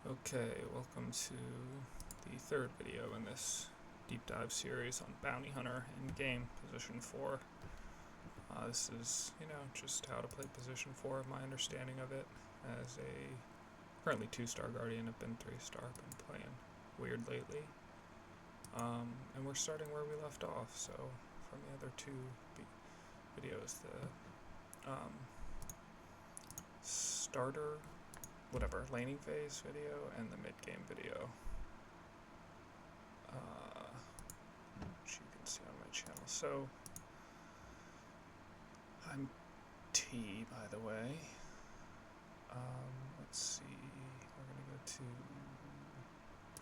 Okay, welcome to the third video in this deep dive series on Bounty Hunter in game Position 4. This is, just how to play Position 4, my understanding of it as a currently 2-star Guardian. I've been 3-star, been playing weird lately. And we're starting where we left off, so from the other two videos, the starter laning phase video and the mid-game video, which you can see on my channel. So, I'm T, by the way. Let's see, we're going to go to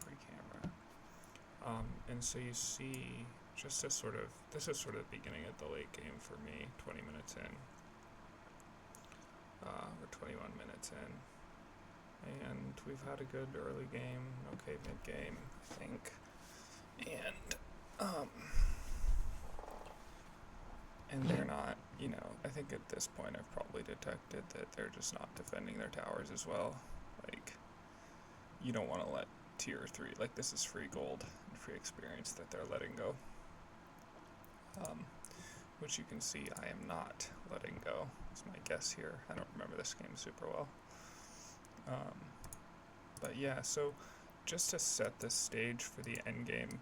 pre-camera. And so you see, this is sort of the beginning of the late game for me, 20 minutes in. We're 21 minutes in. And we've had a good early game, okay mid-game, I think. And they're not, I think at this point I've probably detected that they're just not defending their towers as well. Like, you don't want to let tier 3, like this is free gold and free experience that they're letting go. Which you can see I am not letting go, is my guess here. I don't remember this game super well. But yeah, so just to set the stage for the endgame,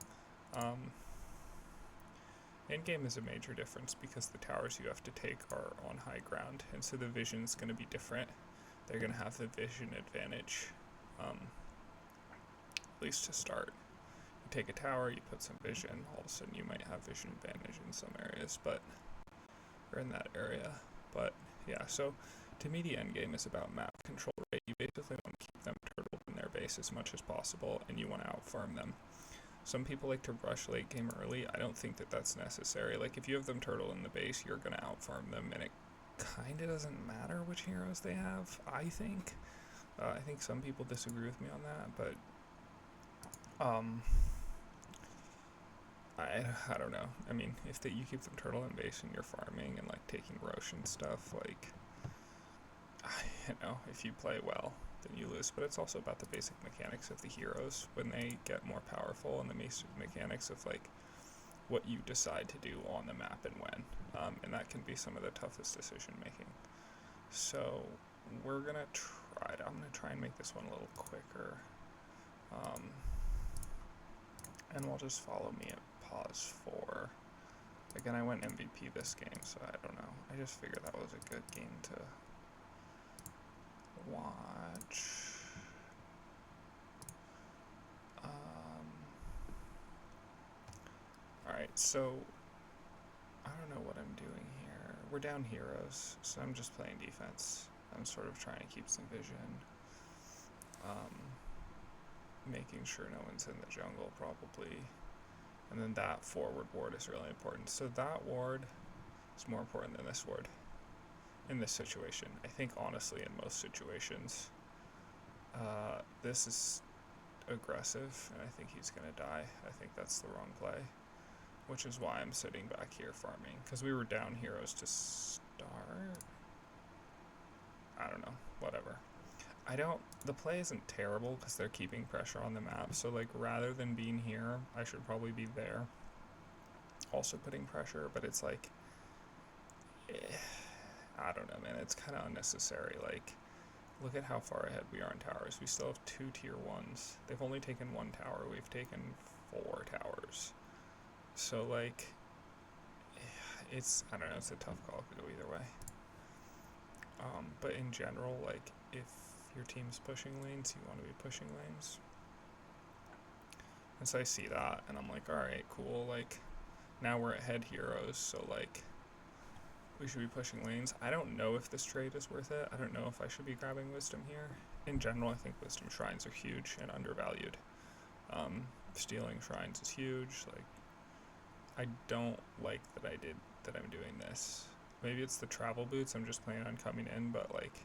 endgame is a major difference because the towers you have to take are on high ground, and so the vision's going to be different. They're going to have the vision advantage, at least to start. You take a tower, you put some vision, all of a sudden you might have vision advantage in some areas, or in that area. But yeah, so to me the endgame is about map control rate. You basically want to keep them turtled in their base as much as possible, and you want to outfarm them. Some people like to rush late game early. I don't think that that's necessary. Like, if you have them turtle in the base, you're going to outfarm them, and it kind of doesn't matter which heroes they have, I think. I think some people disagree with me on that, but I don't know. I mean, if you keep them turtle in base and you're farming and like taking Rosh and stuff, like, if you play well, then you lose. But it's also about the basic mechanics of the heroes when they get more powerful, and the basic mechanics of like what you decide to do on the map and when, and that can be some of the toughest decision making. So I'm gonna try and make this one a little quicker, and we'll just follow me at pause 4. Again, I went MVP this game, so I don't know. I just figured that was a good game to watch. Alright, so I don't know what I'm doing here. We're down heroes, so I'm just playing defense. I'm sort of trying to keep some vision. Making sure no one's in the jungle, probably. And then that forward ward is really important. So that ward is more important than this ward in this situation. I think, honestly, in most situations. This is aggressive, and I think he's going to die. I think that's the wrong play, which is why I'm sitting back here farming, because we were down heroes to start. I don't know, whatever. The play isn't terrible because they're keeping pressure on the map, so like rather than being here, I should probably be there, also putting pressure, but it's like, I don't know, man, it's kind of unnecessary. Like, look at how far ahead we are in towers. We still have 2 tier 1s. They've only taken 1 tower. We've taken 4 towers. So, like, I don't know, it's a tough call. It could go either way. But in general, like, if your team's pushing lanes, you want to be pushing lanes. And so I see that, and I'm like, alright, cool. Like, now we're ahead heroes, so, like, we should be pushing lanes. I don't know if this trade is worth it. I don't know if I should be grabbing Wisdom here. In general, I think Wisdom Shrines are huge and undervalued. Stealing Shrines is huge. Like, I don't like that I'm doing this. Maybe it's the travel boots. I'm just planning on coming in, but like,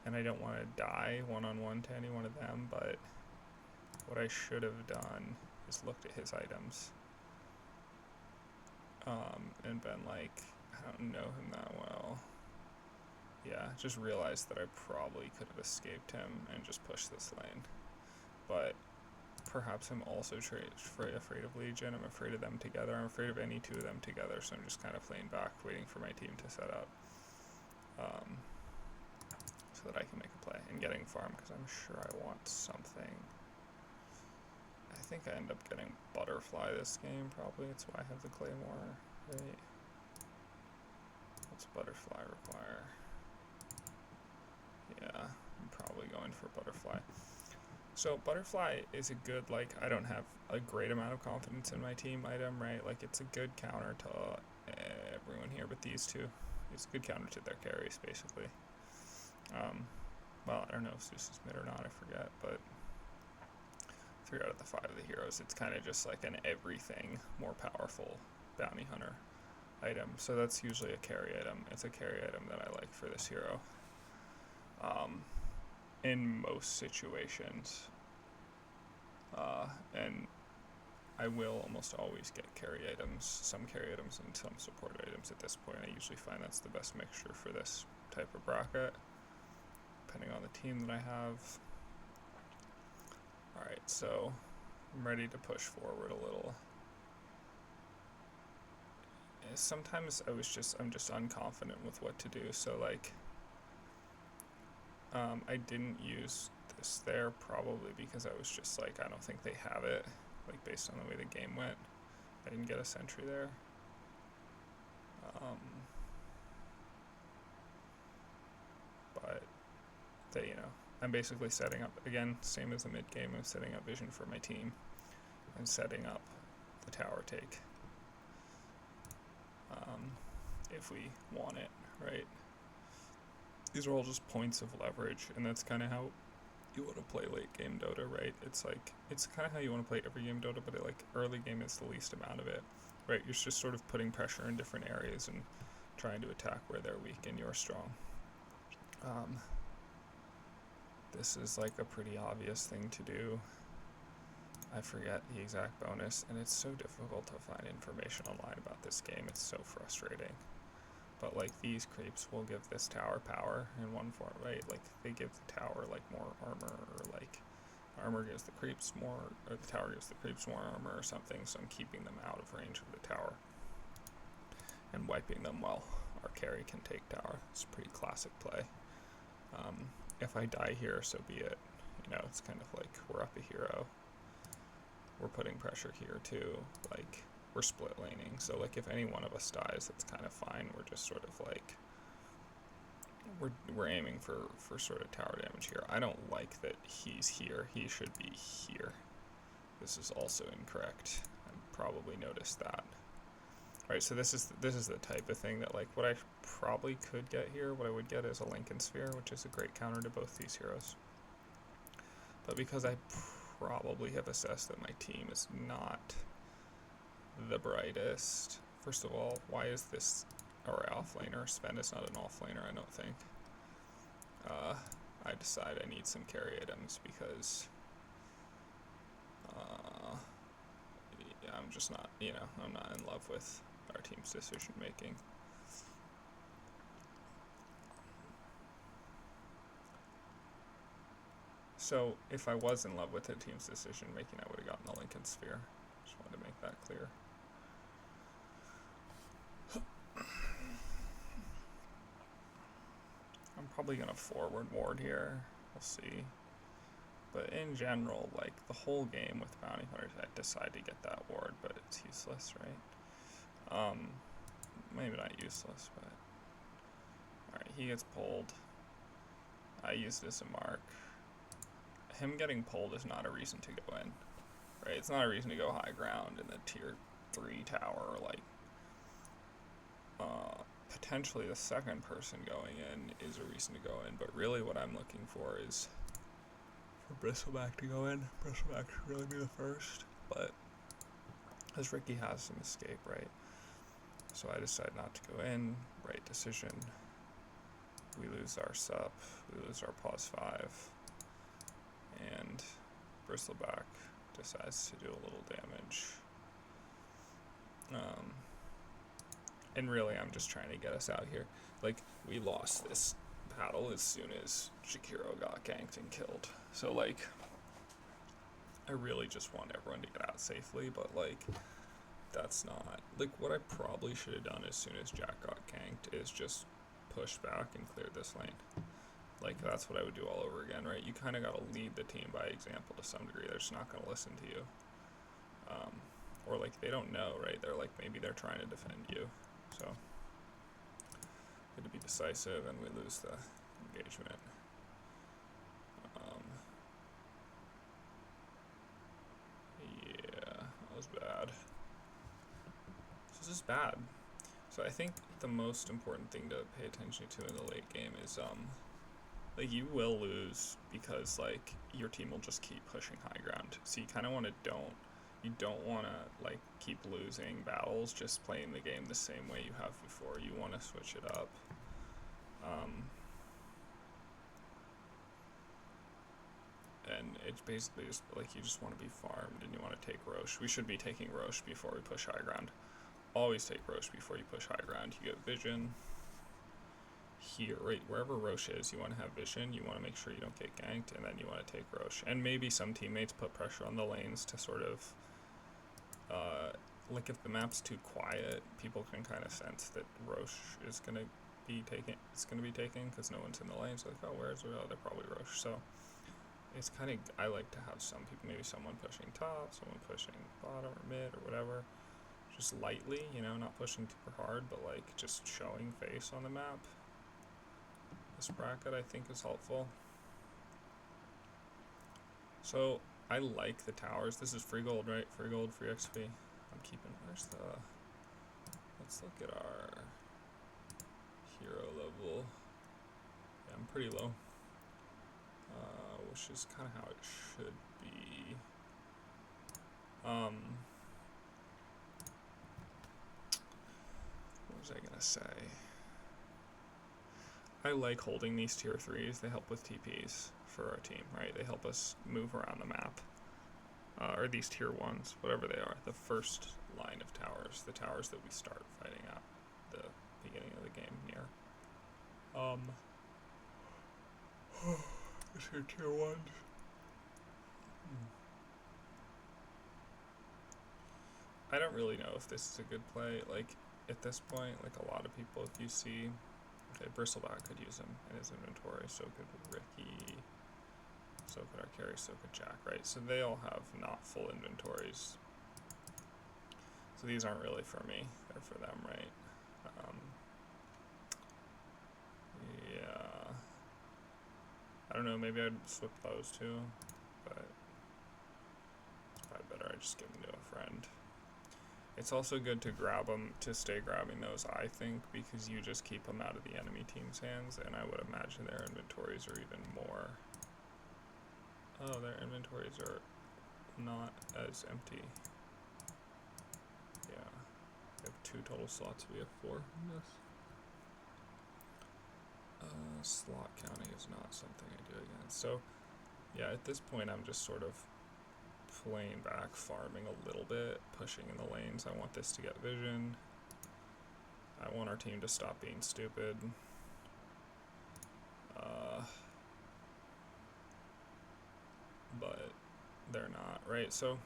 and I don't want to die one-on-one to any one of them, but what I should have done is looked at his items, and been like, I don't know him that well. Yeah, just realized that I probably could have escaped him and just pushed this lane. but perhaps I'm also afraid of Legion. I'm afraid of them together. I'm afraid of any two of them together, so I'm just kind of playing back, waiting for my team to set up, so that I can make a play and getting farm, because I'm sure I want something. I think I end up getting Butterfly this game, probably. It's why I have the Claymore, right? What's Butterfly require? Yeah, I'm probably going for Butterfly. So Butterfly is a good, like, I don't have a great amount of confidence in my team item, right? Like, it's a good counter to everyone here but these two. It's a good counter to their carries, basically. Well, I don't know if Zeus is mid or not, I forget, but 3 out of the 5 of the heroes, it's kind of just like an everything more powerful bounty hunter item. So that's usually a carry item. It's a carry item that I like for this hero. In most situations. And I will almost always get carry items, some carry items and some support items at this point. I usually find that's the best mixture for this type of bracket, depending on the team that I have. Alright, so I'm ready to push forward a little. Sometimes I'm just unconfident with what to do, so like, I didn't use this there probably because I was just like, I don't think they have it, like based on the way the game went. I didn't get a sentry there. But they, I'm basically setting up, again, same as the mid game, I'm setting up vision for my team and setting up the tower take. If we want it, right? These are all just points of leverage, and that's kind of how you want to play late game Dota, right? It's like, it's kind of how you want to play every game Dota, but early game is the least amount of it, right? You're just sort of putting pressure in different areas and trying to attack where they're weak and you're strong. This is like a pretty obvious thing to do. I forget the exact bonus, and it's so difficult to find information online about this game. It's so frustrating. But like, these creeps will give this tower power in one form, right? Like, they give the tower like more armor, or like armor gives the creeps more, or the tower gives the creeps more armor or something, so I'm keeping them out of range of the tower and wiping them while our carry can take tower. It's a pretty classic play. If I die here, so be it. It's kind of like, we're up a hero. We're putting pressure here too, like, we're split laning, so like if any one of us dies, that's kind of fine. We're just sort of like, we're aiming for sort of tower damage here. I don't like that he's here. He should be here. This is also incorrect. I probably noticed that. Right, so this is the type of thing that, like, what I probably could get here, what I would get is a Lincoln Sphere, which is a great counter to both these heroes. But because I probably have assessed that my team is not the brightest. First of all, why is this our offlaner? Sven is not an offlaner, I don't think. I decide I need some carry items because I'm just not, I'm not in love with our team's decision making. So if I was in love with the team's decision making, I would have gotten the Lincoln Sphere. Just wanted to make that clear. I'm probably going to forward ward here. We'll see. But in general, like, the whole game with bounty hunters, I decide to get that ward, but it's useless, right? Maybe not useless, but... Alright, he gets pulled. I used it as a mark. Him getting pulled is not a reason to go in, right? It's not a reason to go high ground in the tier 3 tower, like, potentially the second person going in is a reason to go in, but really what I'm looking for is for Bristleback to go in. Bristleback should really be the first, but as Ricky has some escape, right? So I decide not to go in. Right decision. We lose our sup, we lose our pause 5, and Bristleback decides to do a little damage. And really, I'm just trying to get us out here. Like, we lost this battle as soon as Shakiro got ganked and killed. So, like, I really just want everyone to get out safely, but like that's not like what I probably should have done as soon as Jack got ganked is just push back and clear this lane. Like that's what I would do all over again, right? You kind of got to lead the team by example to some degree. They're just not going to listen to you, or like they don't know, right? They're like maybe they're trying to defend you, so good to be decisive, and we lose the engagement. Yeah, that was bad. This is bad. So I think the most important thing to pay attention to in the late game is like you will lose because like your team will just keep pushing high ground. So you kind of want to you don't want to like keep losing battles just playing the game the same way you have before. You want to switch it up. And it's basically just like you just want to be farmed and you want to take Roche. We should be taking Roche before we push high ground. Always take Roche before you push high ground. You get vision. Here, right, wherever Roche is, you want to have vision, you want to make sure you don't get ganked, and then you want to take Roche. And maybe some teammates put pressure on the lanes to sort of, like if the map's too quiet, people can kind of sense that Roche is going to be taken, because no one's in the lanes, like, oh, where's the, they're probably Roche. So it's kind of, I like to have some people, maybe someone pushing top, someone pushing bottom or mid or whatever, just lightly, you know, not pushing super hard, but like just showing face on the map. This bracket I think is helpful. So I like the towers. This is free gold, right? Free gold, free XP. I'm keeping, where's the, let's look at our hero level. Yeah, I'm pretty low. Which is kind of how it should be. What was I gonna say? I like holding these tier 3s. They help with TPs for our team, right? They help us move around the map. Or these tier 1s, whatever they are. The first line of towers. The towers that we start fighting at the beginning of the game here. Tier 1s. I don't really know if this is a good play. Like, at this point, like a lot of people, if you see... Okay, Bristleback could use him in his inventory, so could Ricky, so could our carry, so could Jack, right? So they all have not full inventories. So these aren't really for me, they're for them, right? Yeah. I don't know, maybe I'd swap those two, but it's probably better I just give them to a friend. It's also good to grab them, to stay grabbing those, I think, because you just keep them out of the enemy team's hands, and I would imagine their inventories are even more... Oh, their inventories are not as empty. Yeah. We have 2 total slots, we have 4. Yes. Slot counting is not something I do again. So, yeah, at this point I'm just sort of playing back, farming a little bit, pushing in the lanes. I want this to get vision. I want our team to stop being stupid. But they're not, right? So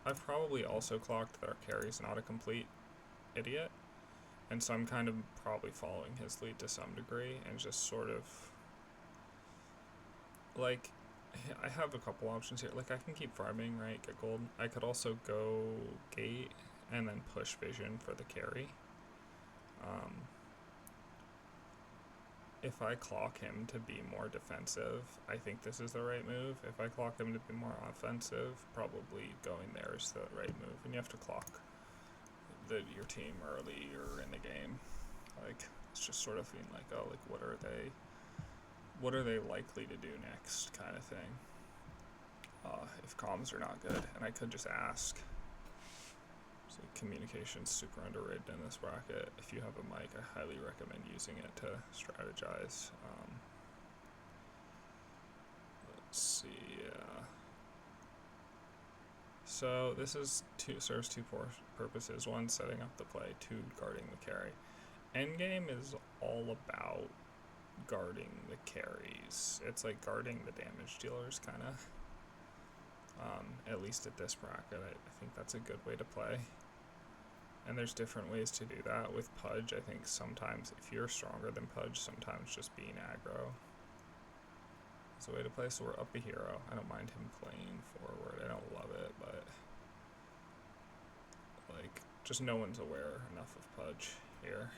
I've probably also clocked that our carry's not a complete idiot. And so I'm kind of probably following his lead to some degree and just sort of like, I have a couple options here. Like I can keep farming, right, get gold. I could also go gate and then push vision for the carry. If I clock him to be more defensive, I think this is the right move. If I clock him to be more offensive, probably going there is the right move. And you have to clock your team earlier in the game. Like, it's just sort of being like, oh, like what are they likely to do next kind of thing. If comms are not good, and I could just ask. So communication's super underrated in this bracket. If you have a mic, I highly recommend using it to strategize. Let's see. So this is serves two purposes. One, setting up the play. Two, guarding the carry. Endgame is all about guarding the carries. It's like guarding the damage dealers, kind of. at least at this bracket. I think that's a good way to play. And there's different ways to do that. With Pudge, I think sometimes if you're stronger than Pudge, sometimes just being aggro is a way to play. So we're up a hero. I don't mind him playing forward. I don't love it, but like just no one's aware enough of Pudge here.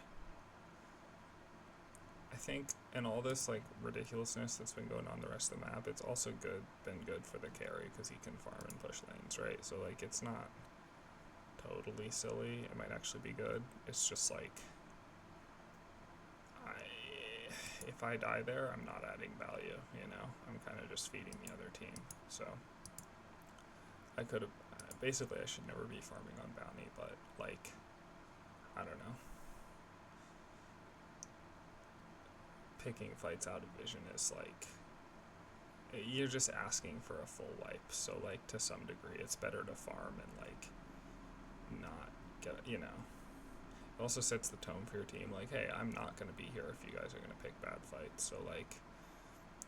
I think in all this like ridiculousness that's been going on the rest of the map, it's also been good for the carry because he can farm and push lanes, right? So like it's not totally silly. It might actually be good. It's just like if I die there, I'm not adding value, you know? I'm kind of just feeding the other team. So I could have basically I should never be farming on bounty, but like I don't know. Picking fights out of vision is like you're just asking for a full wipe, so like to some degree it's better to farm and like not get, you know. It also sets the tone for your team, like, hey, I'm not going to be here if you guys are going to pick bad fights, so like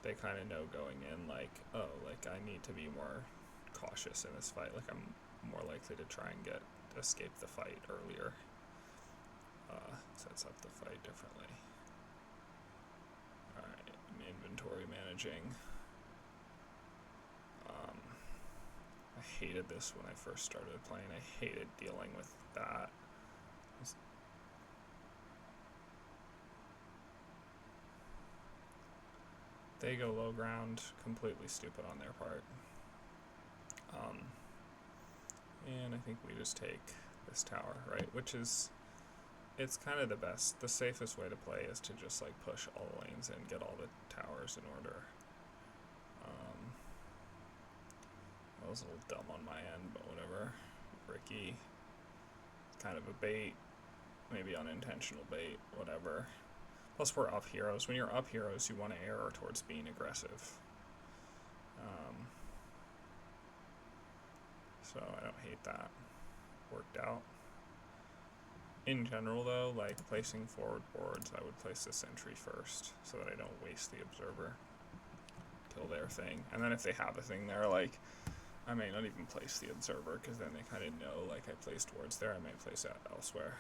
they kind of know going in like, oh, like I need to be more cautious in this fight, like I'm more likely to try and escape the fight earlier. Sets up the fight differently. Alright, inventory managing. I hated this when I first started playing. I hated dealing with that. They go low ground, completely stupid on their part. And I think we just take this tower, right? Which is, it's kind of the safest way to play is to just like push all the lanes and get all the towers in order. That was a little dumb on my end, but whatever. Ricky, kind of a bait, maybe unintentional bait, whatever. Plus we're up heroes. When you're up heroes, you want to err towards being aggressive. So I don't hate that. Worked out. In general though, like placing forward boards, I would place the sentry first so that I don't waste the observer. Kill their thing. And then if they have a thing there, like, I may not even place the observer because then they kind of know, like, I placed wards there, I may place that elsewhere.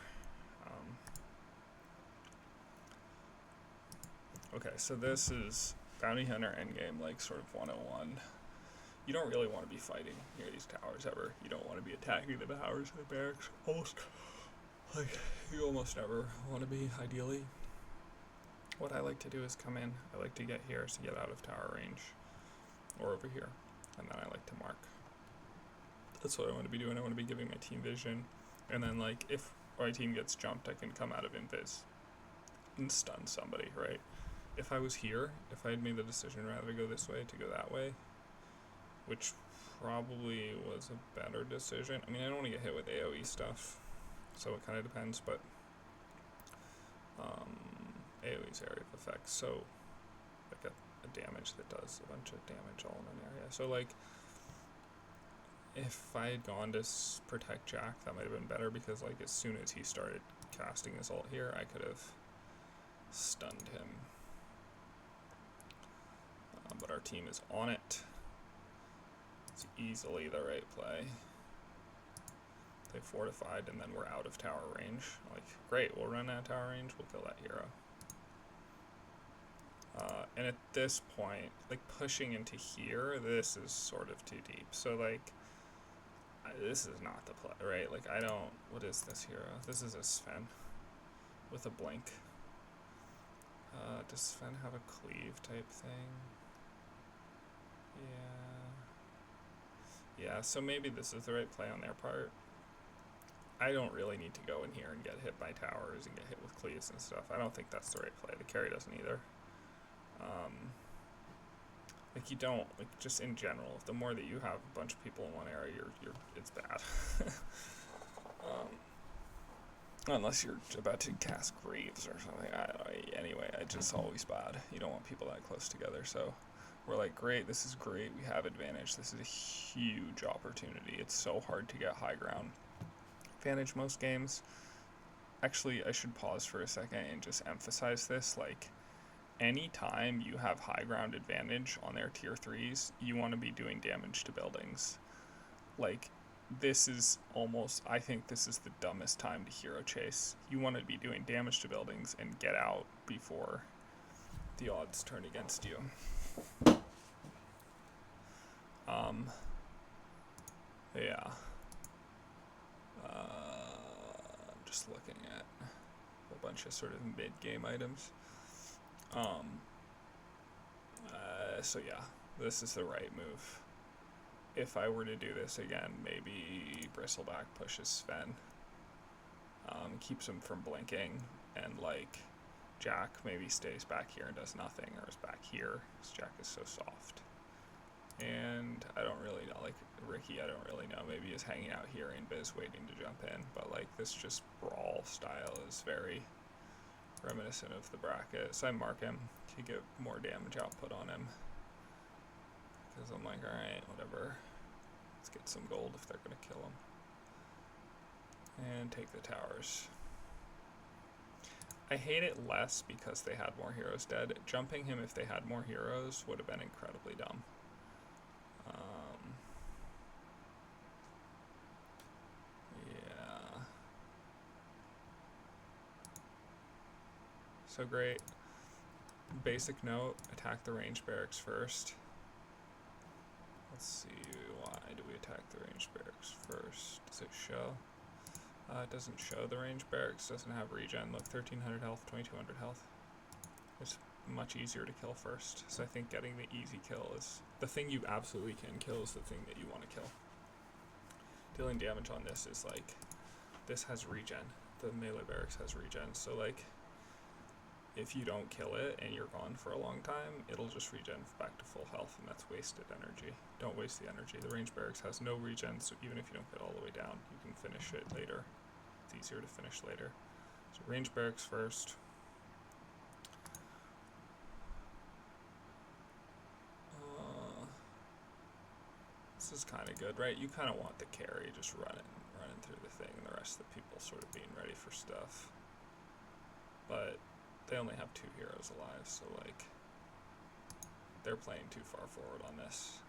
Okay, so this is Bounty Hunter endgame, like, sort of 101. You don't really want to be fighting near these towers ever. You don't want to be attacking the towers and the barracks. You almost never want to be, ideally. What I like to do is come in. I like to get here to get out of tower range. Or over here. And then I like to mark. That's what I want to be doing. I want to be giving my team vision. And then, like, if my team gets jumped, I can come out of invis and stun somebody, right? If I was here, if I had made the decision rather to go this way, to go that way, which probably was a better decision. I mean, I don't want to get hit with AoE stuff, so it kind of depends, but AoE's area of effect, so like a damage that does a bunch of damage all in an area. So like, if I had gone to protect Jack, that might have been better, because like as soon as he started casting his ult here, I could have stunned him. But our team is on it. It's easily the right play. They fortified, and then we're out of tower range. Like, great, we'll run out of tower range, we'll kill that hero. And at this point, like, pushing into here, this is sort of too deep. So, like, this is not the play, right? Like, I don't, what is this hero? This is a Sven with a blink. Does Sven have a cleave type thing? Yeah, so maybe this is the right play on their part. I don't really need to go in here and get hit by towers and get hit with cleaves and stuff. I don't think that's the right play. The carry doesn't either. Like, you don't, like, just in general, the more that you have a bunch of people in one area, it's bad. Unless you're about to cast Greaves or something. I don't know. Anyway, it's just always bad. You don't want people that close together, so we're like, great, this is great, we have advantage, this is a huge opportunity. It's so hard to get high ground advantage most games. Actually, I should pause for a second and just emphasize this, like, anytime you have high ground advantage on their tier 3s, you want to be doing damage to buildings. Like, this is almost, I think this is the dumbest time to hero chase. You want to be doing damage to buildings and get out before the odds turn against you. Yeah. I'm just looking at a bunch of sort of mid-game items. So yeah, this is the right move. If I were to do this again, maybe Bristleback pushes Sven. Keeps him from blinking, and like Jack maybe stays back here and does nothing, or is back here, because Jack is so soft. And I don't really know, like Ricky, I don't really know, maybe he's hanging out here in Biz waiting to jump in, but like this just brawl style is very reminiscent of the bracket, so I mark him to get more damage output on him, because I'm like, alright, whatever, let's get some gold if they're gonna kill him. And take the towers. I hate it less because they had more heroes dead. Jumping him if they had more heroes would have been incredibly dumb. Yeah. So great. Basic note, attack the range barracks first. Let's see, why do we attack the range barracks first? Does it show? It doesn't show the range barracks, doesn't have regen. Look, 1300 health, 2200 health. It's much easier to kill first. So I think getting the easy kill is the thing you absolutely can kill, is the thing that you want to kill. Dealing damage on this is like, this has regen. The melee barracks has regen. So like, if you don't kill it and you're gone for a long time, it'll just regen back to full health, and that's wasted energy. Don't waste the energy. The range barracks has no regen, so even if you don't get all the way down, you can finish it later. It's easier to finish later. So range barracks first. This is kind of good, right? You kind of want the carry just running through the thing, and the rest of the people sort of being ready for stuff. But they only have 2 heroes alive, so like, they're playing too far forward on this.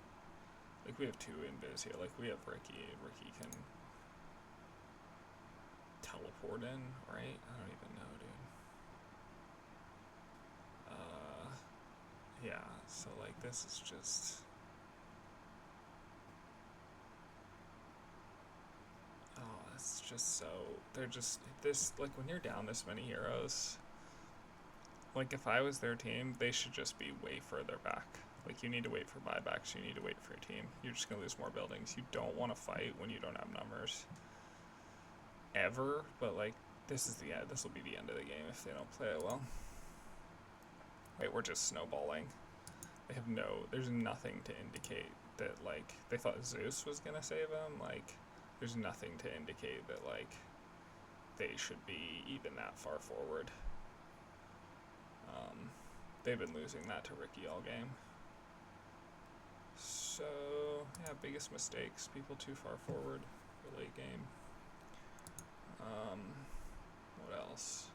Like, we have 2 in Biz here. Like, we have Ricky, and Ricky can teleport in, right? I don't even know, dude. Yeah, so like, this is just... Oh, it's just so... They're just... This, like, when you're down this many heroes... Like, if I was their team, they should just be way further back. Like, you need to wait for buybacks, you need to wait for your team. You're just gonna lose more buildings. You don't want to fight when you don't have numbers. Ever, but like, this is the end. This will be the end of the game if they don't play it well. Wait, we're just snowballing. They have no... There's nothing to indicate that, like, they thought Zeus was gonna save them. Like, there's nothing to indicate that, like, they should be even that far forward. They've been losing that to Ricky all game. So, yeah, biggest mistakes. People too far forward for late game. What else?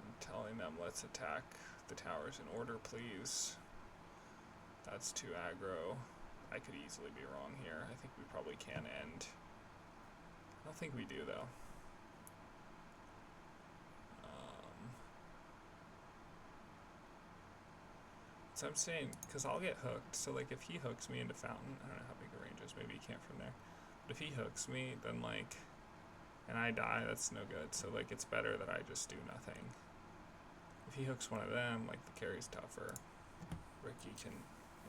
I'm telling them, let's attack the towers in order, please. That's too aggro. I could easily be wrong here. I think we probably can end. I don't think we do, though. So I'm saying, because I'll get hooked, so like if he hooks me into Fountain, I don't know how big the range is, maybe he can't from there, but if he hooks me, then like, and I die, that's no good, so like it's better that I just do nothing. If he hooks one of them, like the carry's tougher. Ricky can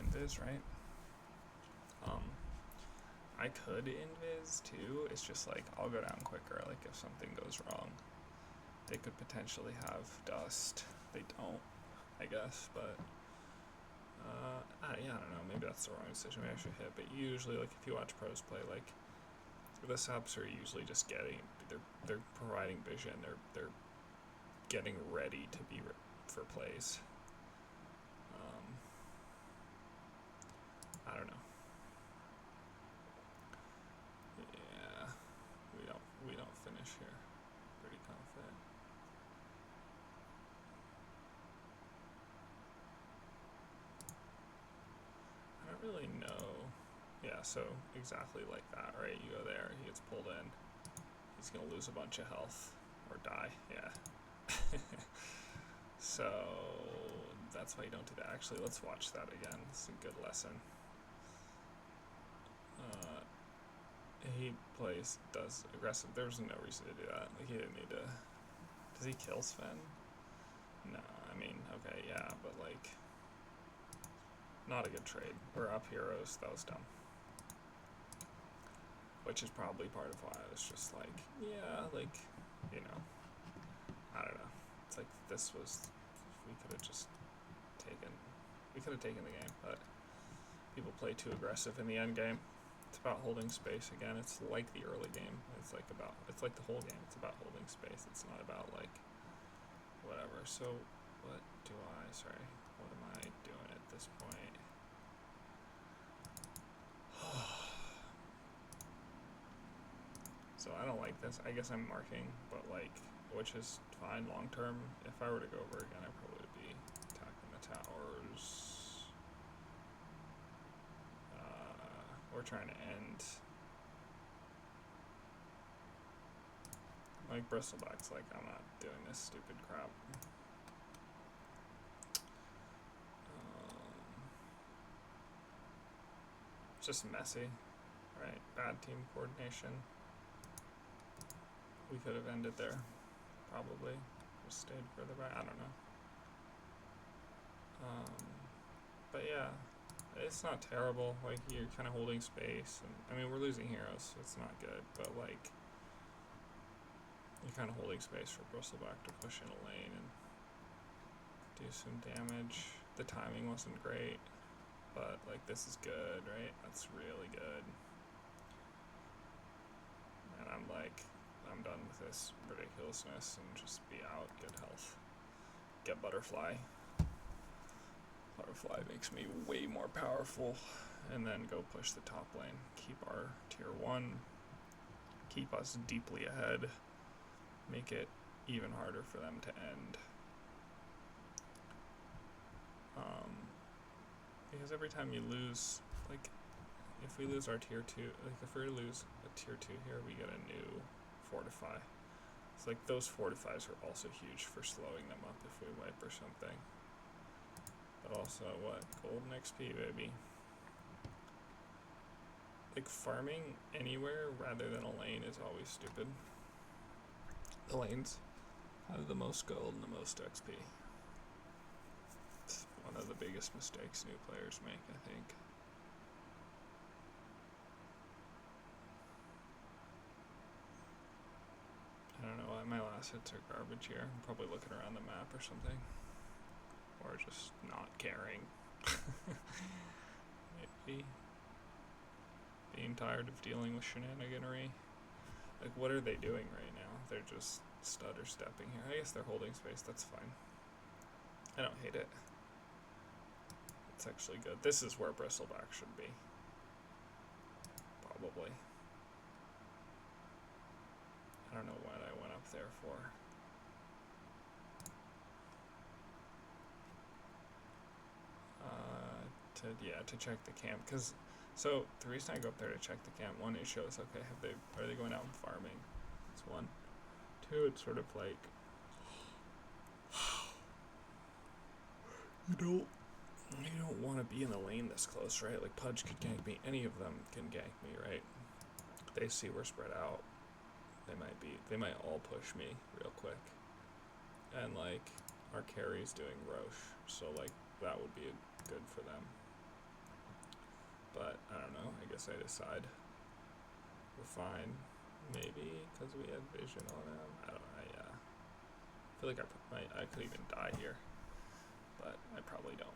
invis, right? I could invis too, it's just like, I'll go down quicker, like if something goes wrong. They could potentially have dust, they don't, I guess, but... yeah, I don't know, maybe that's the wrong decision, maybe I should hit, but usually, like, if you watch pros play, like, the subs are usually just getting, they're providing vision, they're getting ready to be for plays. I don't know. Yeah, we don't finish here. Pretty confident. Yeah, so exactly like that, right? You go there, he gets pulled in. He's going to lose a bunch of health. Or die, yeah. So, that's why you don't do that. Actually, let's watch that again. This is a good lesson. He does aggressive. There was no reason to do that. Like, he didn't need to... Does he kill Sven? No, I mean, okay, yeah, but like... Not a good trade. We're up heroes. That was dumb. Which is probably part of why I was just like, yeah, like, you know, I don't know. It's like this was, we could have taken the game, but people play too aggressive in the end game. It's about holding space again. It's like the early game. It's like the whole game. It's about holding space. It's not about like whatever. So what am I doing at this point? So I don't like this. I guess I'm marking, but like, which is fine long term. If I were to go over again, I probably would be attacking the towers. We're trying to end. Like Bristleback's like, I'm not doing this stupid crap. Just messy, right? Bad team coordination. We could have ended there, probably. Just stayed further back. I don't know. But yeah, it's not terrible. Like, you're kind of holding space, and I mean, we're losing heroes, so it's not good. But like, you're kind of holding space for Bristleback to push in a lane and do some damage. The timing wasn't great, but like, this is good, right? That's really good. And I'm like, I'm done with this ridiculousness and just be out, get health, get Butterfly. Butterfly makes me way more powerful, and then go push the top lane, keep our tier 1, keep us deeply ahead, make it even harder for them to end. Because every time you lose, like, if we lose our tier 2, like if we lose a tier 2 here, we get a new fortify. It's like those fortifies are also huge for slowing them up if we wipe or something. But also, what? Golden XP, baby. Like, farming anywhere rather than a lane is always stupid. The lanes have the most gold and the most XP. It's one of the biggest mistakes new players make, I think. I don't know why my last hits are garbage here. I'm probably looking around the map or something. Or just not caring. Maybe. Being tired of dealing with shenaniganery. Like, what are they doing right now? They're just stutter stepping here. I guess they're holding space. That's fine. I don't hate it. It's actually good. This is where Bristleback should be. Probably. I don't know what I went up there for. To check the camp, because so the reason I go up there to check the camp, one, it shows, okay, are they going out and farming? That's one. Two, it's sort of like you don't want to be in the lane this close, right? Like, Pudge could gank me, any of them can gank me, right? They see we're spread out. They might all push me real quick. And like, our carry's doing Roche, so like that would be good for them. But I don't know, I guess I decide we're fine, maybe, because we had vision on him. I don't know, I feel like I could even die here, but I probably don't,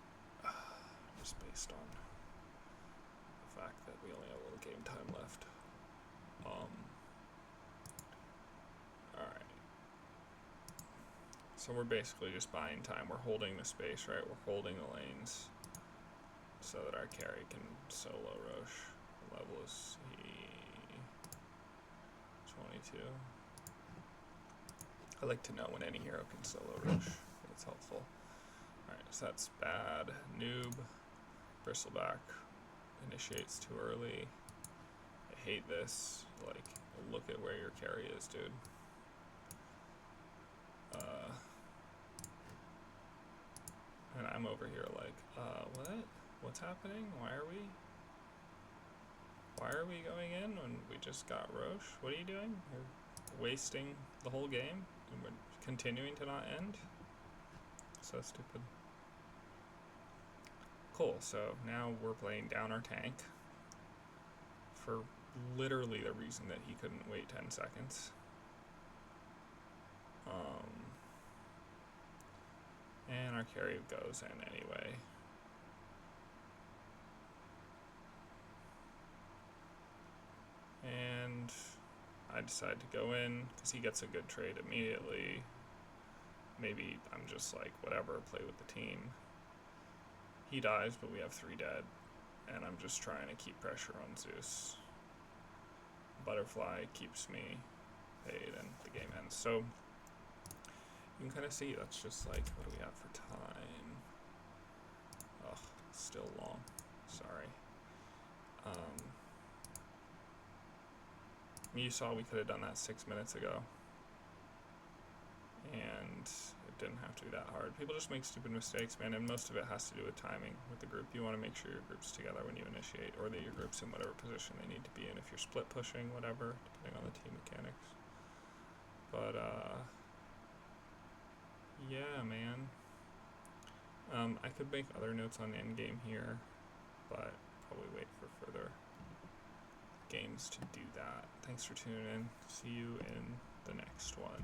just based on the fact that we only have a little game time left. Alright. So we're basically just buying time. We're holding the space, right? We're holding the lanes so that our carry can solo Roche. The level is 22. I like to know when any hero can solo Roche. It's helpful. Alright, so that's bad. Noob. Bristleback initiates too early. I hate this. Like, look at where your carry is, dude. And I'm over here like, what? What's happening? Why are we going in when we just got Roche? What are you doing? You're wasting the whole game and we're continuing to not end? So stupid. Cool, so now we're playing down our tank for literally the reason that he couldn't wait 10 seconds. And our carry goes in anyway. And I decide to go in because he gets a good trade immediately. Maybe I'm just like, whatever, play with the team. He dies, but we have 3 dead. And I'm just trying to keep pressure on Zeus. Butterfly keeps me paid and the game ends. So you can kind of see that's just like, what do we have for time? Ugh, still long. Sorry. You saw we could have done that 6 minutes ago. And it didn't have to be that hard. People just make stupid mistakes, man, and most of it has to do with timing with the group. You want to make sure your group's together when you initiate, or that your group's in whatever position they need to be in. If you're split pushing, whatever, depending on the team mechanics. But, yeah, man. I could make other notes on the end game here, but probably wait for further games to do that. Thanks for tuning in. See you in the next one.